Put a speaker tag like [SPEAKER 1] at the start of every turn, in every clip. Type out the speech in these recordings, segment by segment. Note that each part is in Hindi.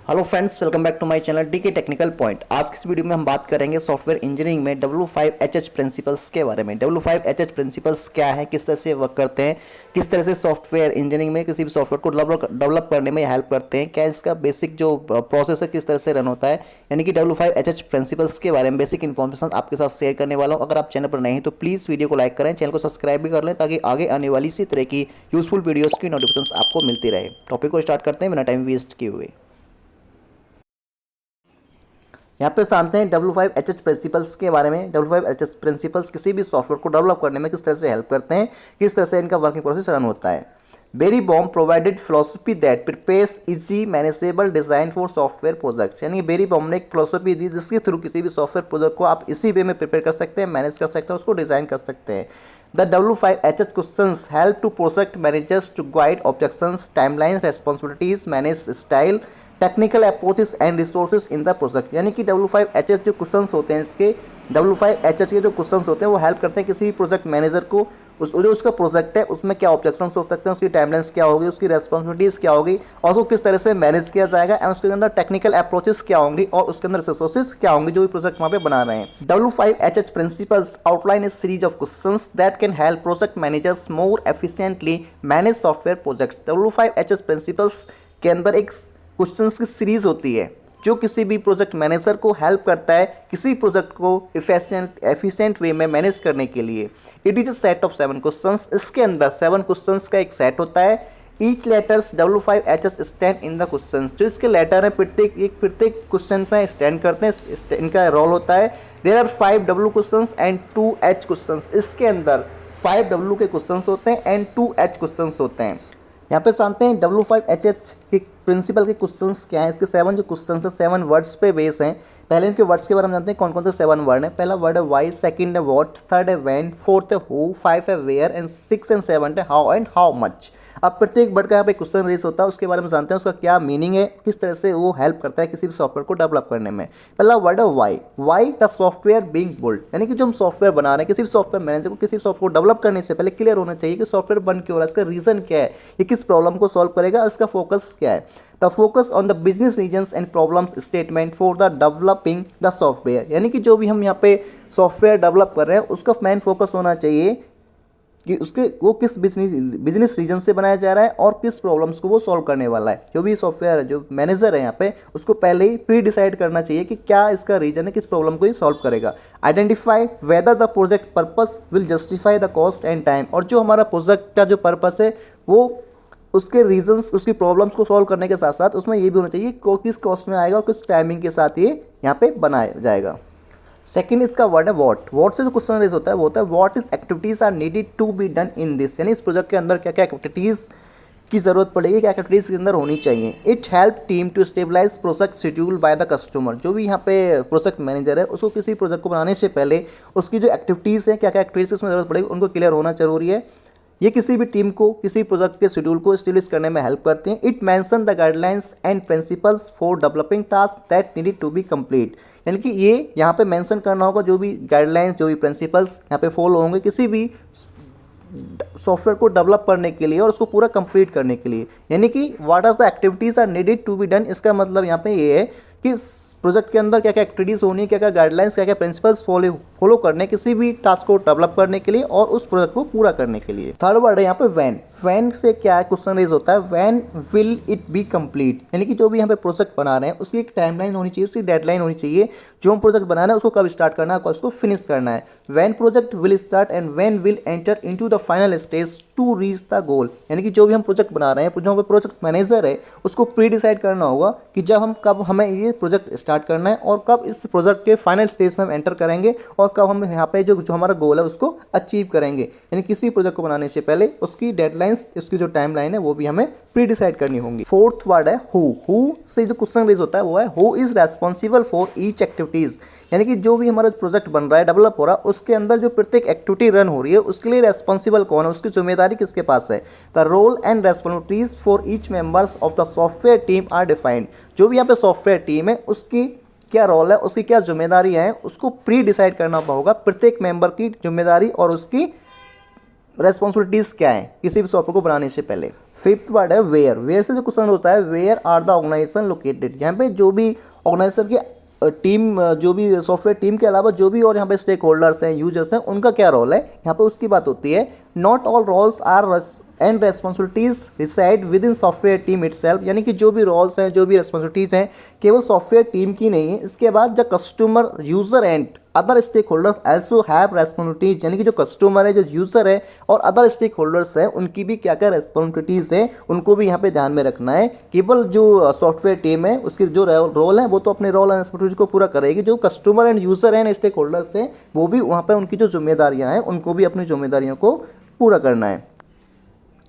[SPEAKER 1] Hello friends, welcome back to my channel DK technical point. आज की इस वीडियो में हम बात करेंगे सॉफ्टवेयर इंजीनियरिंग में W5HH प्रिंसिपल्स के बारे में। W5HH प्रिंसिपल्स क्या है, किस तरह से वर्क करते हैं, किस तरह से सॉफ्टवेयर इंजीनियरिंग में किसी भी सॉफ्टवेयर को डेवलप करने में हेल्प करते हैं, क्या इसका बेसिक जो प्रोसेस है किस तरह से रन होता है, यानी कि W5HH प्रिंसिपल्स के बारे में बेसिक इन्फॉर्मेशन आपके साथ शेयर करने वाला हूँ। अगर आप चैनल पर नए हैं तो प्लीज़ वीडियो को लाइक करें, चैनल को सब्सक्राइब भी कर लें ताकि आगे आने वाली इसी तरह की यूजफुल वीडियोज़ की नोटिफिकेशन आपको मिलती रहे। टॉपिक को स्टार्ट करते हैं बिना टाइम वेस्ट किए हुए। यहाँ पे जानते हैं W5HH प्रिंसिपल्स के बारे में। W5HH प्रिंसिपल्स किसी भी सॉफ्टवेयर को डेवलप करने में किस तरह से हेल्प करते हैं, किस तरह से इनका वर्किंग प्रोसेस रन होता है। Barry Boehm provided philosophy that prepares easy manageable design for software projects, यानी बेरी बॉम ने एक फिलोसफी दी जिसके थ्रू किसी भी सॉफ्टवेयर प्रोजेक्ट को आप इसी वे में प्रिपेयर कर सकते हैं, मैनेज कर सकते हैं, उसको डिजाइन कर सकते हैं। The W5HH questions help to project managers to guide objections, timelines, responsibilities, manage style, technical approaches and resources in the project, यानी कि W5HH जो क्वेश्चंस होते हैं इसके W5HH के जो क्वेश्चंस होते हैं वो हेल्प करते हैं किसी प्रोजेक्ट मैनेजर को जो उसका प्रोजेक्ट है उसमें क्या ऑब्जेक्शंस हो सकते हैं, उसकी टाइमलाइंस क्या होगी, उसकी रेस्पॉन्सिबिलिटीज़ क्या होगी और उसको किस तरह से मैनेज किया जाएगा एंड उसके अंदर टेक्निकल अप्रोचेस क्या होंगी और उसके अंदर रिसोर्सेज क्या होंगे जो भी प्रोजेक्ट वहाँ पे बना रहे हैं। W5HH principles outline A series of questions that can help project managers more efficiently manage software projects. W5HH principles के अंदर एक क्वेश्चंस की सीरीज होती है जो किसी भी प्रोजेक्ट मैनेजर को हेल्प करता है किसी प्रोजेक्ट को एफिशिएंट वे में मैनेज करने के लिए। It is a set of 7 questions. इसके अंदर 7 क्वेश्चंस का एक सेट होता है। Each letters W5HH stand in the questions, जो इसके लेटर है प्रत्येक क्वेश्चन पे स्टैंड करते हैं, इनका रोल होता है। There are 5 W questions and 2 H questions. इसके अंदर 5 W के क्वेश्चंस होते हैं एंड 2 H क्वेश्चंस होते हैं। यहाँ पे जानते हैं W5HH के प्रिंसिपल के क्वेश्चंस क्या हैं। इसके 7 जो क्वेश्चंस हैं 7 वर्ड्स पे बेस हैं। पहले इनके वर्ड्स के बारे में जानते हैं कौन कौन से 7 वर्ड हैं। पहला वर्ड है वाई, सेकंड है व्हाट, थर्ड है व्हेन, फोर्थ है हु, 5 है वेयर एंड 6 एंड 7 है हाउ एंड हाउ मच। अब प्रत्येक वर्ड का यहाँ पे क्वेश्चन रेस होता है, उसके बारे में जानते हैं उसका क्या मीनिंग है, किस तरह से वो हेल्प करता है किसी भी सॉफ्टवेयर को डेवलप करने में। पहला वर्ड है why. Why the software being build, यानी कि जो हम सॉफ्टवेयर बना रहे हैं किसी भी सॉफ्टवेयर मैनेजर को किसी भी सॉफ्टवेयर को डेवलप करने से पहले क्लियर होना चाहिए कि सॉफ्टवेयर बन क्यों रहा है, इसका रीजन क्या है, ये किस प्रॉब्लम को सॉल्व करेगा, इसका फोकस क्या है। The focus on the business reasons and problems statement for the developing the software, यानी कि जो भी हम यहाँ पे सॉफ्टवेयर डेवलप कर रहे हैं उसका मेन फोकस होना चाहिए कि वो किस बिजनेस रीजन से बनाया जा रहा है और किस प्रॉब्लम्स को वो सॉल्व करने वाला है। जो भी सॉफ्टवेयर है, जो मैनेजर है यहाँ पे, उसको पहले ही प्री डिसाइड करना चाहिए कि क्या इसका रीजन है, किस प्रॉब्लम को ये सॉल्व करेगा। Identify whether the project purpose will justify the cost and time, और जो हमारा प्रोजेक्ट का जो पर्पस है वो उसके रीजंस, उसकी प्रॉब्लम्स को सॉल्व करने के साथ साथ उसमें ये भी होना चाहिए किस कॉस्ट में आएगा और किस टाइमिंग के साथ ये यहाँ पे बनाया जाएगा। सेकंड इसका वर्ड है व्हाट। व्हाट से जो क्वेश्चन रेज होता है वो होता है what is activities are needed to be done in this, यानी इस प्रोजेक्ट के अंदर क्या क्या एक्टिविटीज़ की जरूरत पड़ेगी, क्या एक्टिविटीज़ के अंदर होनी चाहिए। It help team to stabilize project schedule by the customer, जो भी यहाँ पे प्रोजेक्ट मैनेजर है उसको किसी प्रोजेक्ट को बनाने से पहले उसकी जो एक्टिविटीज़ हैं, क्या क्या एक्टिविटीज़ उसमें जरूरत पड़ेगी, उनको क्लियर होना जरूरी है। ये किसी भी टीम को किसी प्रोजेक्ट के शेड्यूल को स्टेब्लिश करने में हेल्प करते हैं। It mention the guidelines and principles for developing task that needed to be complete, यानी कि ये यहाँ पे मेंशन करना होगा जो भी गाइडलाइंस, जो भी प्रिंसिपल्स यहाँ पे फॉलो होंगे किसी भी सॉफ्टवेयर को डेवलप करने के लिए और उसको पूरा कंप्लीट करने के लिए। यानी कि what are the activities are needed to be done, इसका मतलब यहाँ पे ये है कि इस प्रोजेक्ट के अंदर क्या क्या एक्टिविटीज़ होनी है, क्या क्या गाइडलाइंस, क्या क्या प्रिंसिपल्स फॉलो करने किसी भी टास्क को डेवलप करने के लिए और उस प्रोजेक्ट को पूरा करने के लिए। थर्ड वर्ड है यहाँ पे व्हेन। व्हेन से क्या है क्वेश्चन रेज होता है, when will it be complete, यानी कि जो भी यहाँ पे प्रोजेक्ट बना रहे हैं उसकी एक टाइमलाइन होनी चाहिए, उसकी डेडलाइन होनी चाहिए। जो हम प्रोजेक्ट बना रहे हैं उसको कब स्टार्ट करना है, कब उसको फिनिश करना है। When project will start and when will enter into the final stage to reach the goal, यानी कि जो भी हम प्रोजेक्ट बना रहे हैं, जो प्रोजेक्ट मैनेजर है उसको प्री डिसाइड करना होगा कि कब हमें ये प्रोजेक्ट स्टार्ट करना है और कब इस प्रोजेक्ट के फाइनल स्टेज में हम एंटर करेंगे और कब हम यहाँ पे जो हमारा गोल है उसको अचीव करेंगे। यानी किसी प्रोजेक्ट को बनाने से पहले उसकी डेडलाइंस, उसकी जो टाइमलाइन है वो भी हमें प्री डिसाइड करनी होंगी। फोर्थ वर्ड है हु। हु से जो क्वेश्चन रेज होता है वो है who is responsible for each activities, यानी कि जो भी हमारा प्रोजेक्ट बन रहा है, डेवलप हो रहा है, उसके अंदर जो प्रत्येक एक्टिविटी रन हो रही है उसके लिए रेस्पॉन्सिबल कौन है, उसकी जिम्मेदारी किसके पास है। The role and responsibilities for each members of the software team are defined, जो भी यहाँ पे सॉफ्टवेयर टीम है उसकी क्या रोल है, उसकी क्या जिम्मेदारी है, उसको प्री डिसाइड करना होगा। प्रत्येक मेंबर की जिम्मेदारी और उसकी रेस्पॉन्सिबिलिटीज़ क्या है किसी भी सॉफ्टवेयर को बनाने से पहले। फिफ्थ वर्ड है वेयर। वेयर से जो क्वेश्चन होता है, where are the organization located. यहाँ पे जो भी ऑर्गेनाइजेशन की टीम, जो भी सॉफ्टवेयर टीम के अलावा जो भी और यहाँ पे स्टेक होल्डर्स हैं, यूजर्स हैं, उनका क्या रोल है, यहाँ पे उसकी बात होती है। Not all roles are and responsibilities reside within software team itself. यानी कि जो भी रोल्स हैं, जो भी रेस्पॉन्सिबिलिटीज़ हैं, केवल सॉफ्टवेयर टीम की नहीं है। इसके बाद the customer, user and other stakeholders also have responsibilities. यानी कि जो कस्टमर है, जो यूजर है और अदर स्टेक होल्डर्स हैं, उनकी भी क्या क्या रेस्पॉन्सिबिलिटीज़ हैं, उनको भी यहाँ पे ध्यान में रखना है। केवल जो सॉफ्टवेयर टीम है उसकी जो रोल है वो तो अपने रोल एंड रेस्पॉन्सिबिलिटीज को पूरा करेगी। जो customer and user and stakeholders हैं, वो भी वहाँ पर उनकी जो जिम्मेदारियाँ हैं, उनको भी अपनी जिम्मेदारियों को पूरा करना है।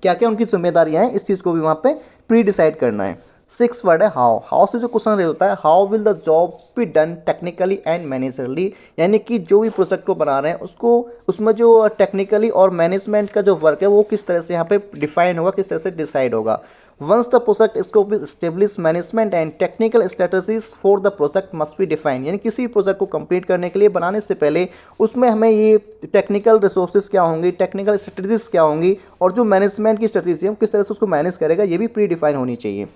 [SPEAKER 1] क्या क्या उनकी जिम्मेदारियां हैं, इस चीज़ को भी वहाँ पे प्री डिसाइड करना है। सिक्स वर्ड है हाउ। हाउ से जो क्वेश्चन होता है, how will the job be done technically and managerially. यानी कि जो भी प्रोजेक्ट को बना रहे हैं उसको, उसमें जो टेक्निकली और मैनेजमेंट का जो वर्क है वो किस तरह से यहाँ पे डिफाइन होगा, किस तरह से डिसाइड होगा। Once the project scope is establish, management and technical strategies for the project must be define. यानी किसी प्रोजेक्ट को कंप्लीट करने के लिए, बनाने से पहले उसमें हमें ये टेक्निकल रिसोर्सेज क्या होंगी, टेक्निकल स्ट्रेटजीज क्या होंगी, और जो मैनेजमेंट की स्ट्रेटजी है किस तरह से उसको मैनेज करेगा, ये भी प्री डिफाइन होनी चाहिए।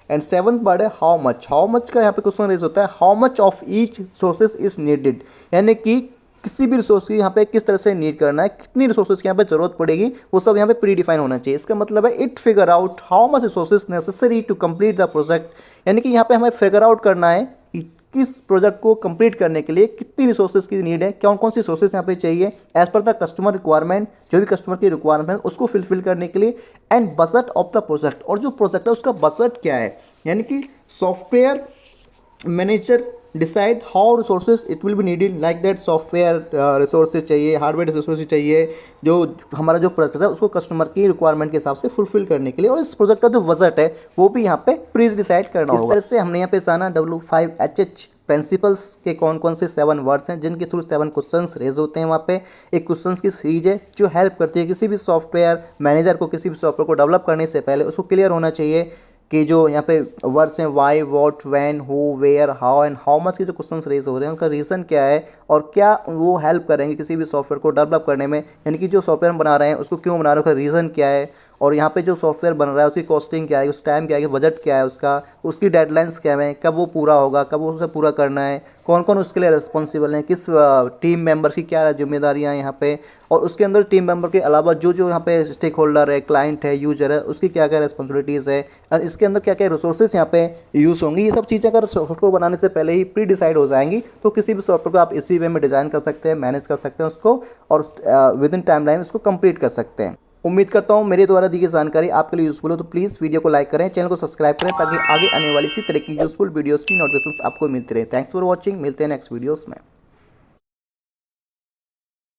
[SPEAKER 1] एंड सेवंथ वर्ड है हाउ मच। हाउ मच का यहाँ पे क्वेश्चन रेज होता है, how much of each sources is needed. यानी कि किसी भी रिसोर्स की यहाँ पे किस तरह से नीड करना है, कितनी रिसोर्सेज की यहाँ पे जरूरत पड़ेगी, वो सब यहाँ पे प्री डिफाइन होना चाहिए। इसका मतलब है it figure out how much resources necessary to complete the project. यानी कि यहाँ पे हमें फिगर आउट करना है कि किस प्रोजेक्ट को कंप्लीट करने के लिए कितनी रिसोर्सेज की नीड है, कौन कौन सी रिसोर्सेज यहाँ पे चाहिए as per the customer requirement. जो भी कस्टमर की रिक्वायरमेंट उसको फुलफिल करने के लिए। And budget of the project, और जो प्रोजेक्ट है उसका बजट क्या है। यानी कि software manager decide how resources it will be needed, like that software resources चाहिए, हार्डवेयर रिसोर्सेज चाहिए, जो हमारा जो प्रोजेक्ट है उसको कस्टमर की रिक्वायरमेंट के हिसाब से फुलफिल करने के लिए। और इस प्रोजेक्ट का जो बजट है वो भी यहाँ पे प्री डिसाइड करना होगा। इस तरह से हमने यहाँ पे जाना W5HH प्रिंसिपल्स के कौन कौन से 7 वर्ड्स हैं, जिनके थ्रू 7 क्वेश्चंस रेज होते हैं। वहाँ पे एक क्वेश्चंस की सीरीज है जो हेल्प करती है किसी भी सॉफ्टवेयर मैनेजर को, किसी भी सॉफ्टवेयर को डेवलप करने से पहले उसको क्लियर होना चाहिए कि जो यहाँ पे वर्ड्स हैं why, what, when, who, where, how and how much के जो क्वेश्चंस रेज हो रहे हैं उनका रीज़न क्या है और क्या वो हेल्प करेंगे किसी भी सॉफ्टवेयर को डेवलप करने में। यानी कि जो सॉफ्टवेयर बना रहे हैं उसको क्यों बना रहे हैं, उसका रीज़न क्या है, और यहाँ पे जो सॉफ्टवेयर बन रहा है उसकी कॉस्टिंग क्या है, उस टाइम क्या है, बजट क्या है उसका, उसकी डेडलाइंस क्या है, कब वो पूरा होगा, कब वो उसे पूरा करना है, कौन कौन उसके लिए रिस्पॉन्सिबल हैं, किस टीम मेंबर की क्या जिम्मेदारियाँ हैं यहाँ पे, और उसके अंदर टीम मेंबर के अलावा जो जो यहाँ पे स्टेक होल्डर है, क्लाइंट है, यूजर है, उसकी क्या क्या रिस्पॉन्सिबिलिटीज़ है, और इसके अंदर क्या क्या रिसोर्सेज यहाँ पे यूज़ होंगी। ये सब चीज़ें अगर सॉफ्टवेयर बनाने से पहले ही प्री डिसाइड हो जाएंगी तो किसी भी सॉफ्टवेयर को आप इसी वे में डिज़ाइन कर सकते हैं, मैनेज कर सकते हैं उसको, और विद इन टाइम लाइन उसको कंप्लीट कर सकते हैं। उम्मीद करता हूँ मेरे द्वारा दी गई जानकारी आपके लिए यूज़फुल हो, तो प्लीज़ वीडियो को लाइक करें, चैनल को सब्सक्राइब करें ताकि आगे आने वाली इसी तरह की यूज़फुल वीडियोस की नोटिफिकेशंस आपको मिलती रहे। थैंक्स फॉर वॉचिंग, मिलते हैं नेक्स्ट वीडियोस में।